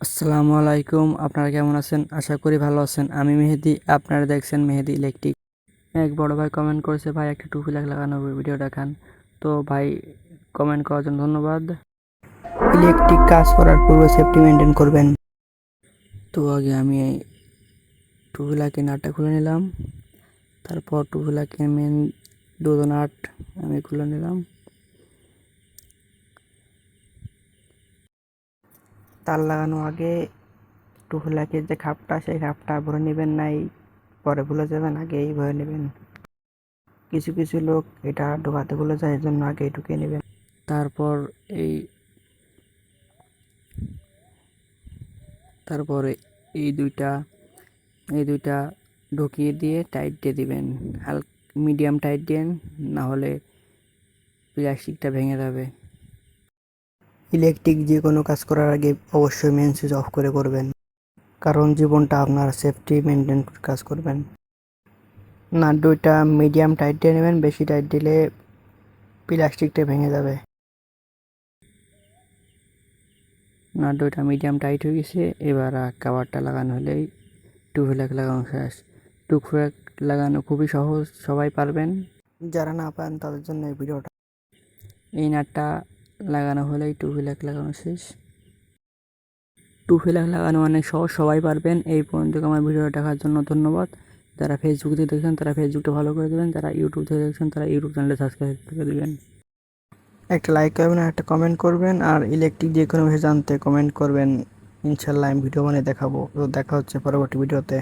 আসসালামু আলাইকুম, আপনারা কেমন আছেন? আশা করি ভালো আছেন। আমি মেহেদি, আপনারা দেখছেন মেহেদি ইলেকট্রিক। এক বড় ভাই কমেন্ট করেছে, ভাই একটা টুপি লাগানো ভিডিও দেখান। তো ভাই, কমেন্ট করার জন্য ধন্যবাদ। ইলেকট্রিক কাজ করার পূর্বে সেফটি মেনটেন করবেন। তো আগে আমি এই টুপিলাকে নাটটা খুলে নিলাম, তারপর টুপিলাকে মেন দুটো নাট আমি খুলে নিলাম। তার লাগানো আগে টুপিলাকে যে খাপটা, সেই খাপটা ভরে নেবেন, নাই পরে ভুলে যাবেন, আগেই ভরে নেবেন। কিছু কিছু লোক এটা ঢোকাতে ভুলে যায়, এর জন্য আগেই ঢুকিয়ে নেবেন। তারপর এই তারপরে এই দুইটা এই দুইটা ঢুকিয়ে দিয়ে টাইট দিয়ে দিবেন। হালকা মিডিয়াম টাইট দিন, না হলে প্লাস্টিকটা ভেঙে যাবে। ইলেকট্রিক যে কোনো কাজ করার আগে অবশ্যই মেন সুইচ অফ করে করবেন, কারণ জীবনটা আপনার সেফটি মেনটেন কাজ করবেন। না, দুইটা মিডিয়াম টাইট দিয়ে নেবেন, বেশি টাইট দিলে প্লাস্টিকটা ভেঙে যাবে। না, দুইটা মিডিয়াম টাইট হয়ে গেছে। এবার কাভারটা লাগানো হলেই টুপিলাক লাগানো শেষ। টুপিলাক লাগানো খুবই সহজ, সবাই পারবেন। যারা না পারেন তাদের জন্য এই ভিডিওটা। এই নাটটা লাগানো হলেই টুপিলাক লাগানো শেষ। টুপিলাক লাগানো অনেক সহজ, সবাই পারবেন। এই পর্যন্ত আমার ভিডিওটা দেখার জন্য ধন্যবাদ। যারা ফেসবুক থেকে দেখছেন তারা ফেসবুকটা ফলো করে দেবেন, যারা ইউটিউব থেকে দেখছেন তারা ইউটিউব চ্যানেলটা সাবস্ক্রাইব করে দেবেন। একটা লাইক করবেন আর একটা কমেন্ট করবেন, আর ইলেকট্রিক যে কোনো বিষয়ে জানতে কমেন্ট করবেন। ইনশাল্লাহ আমি ভিডিও বানিয়ে দেখাবো। তো দেখা হচ্ছে পরবর্তী ভিডিওতে।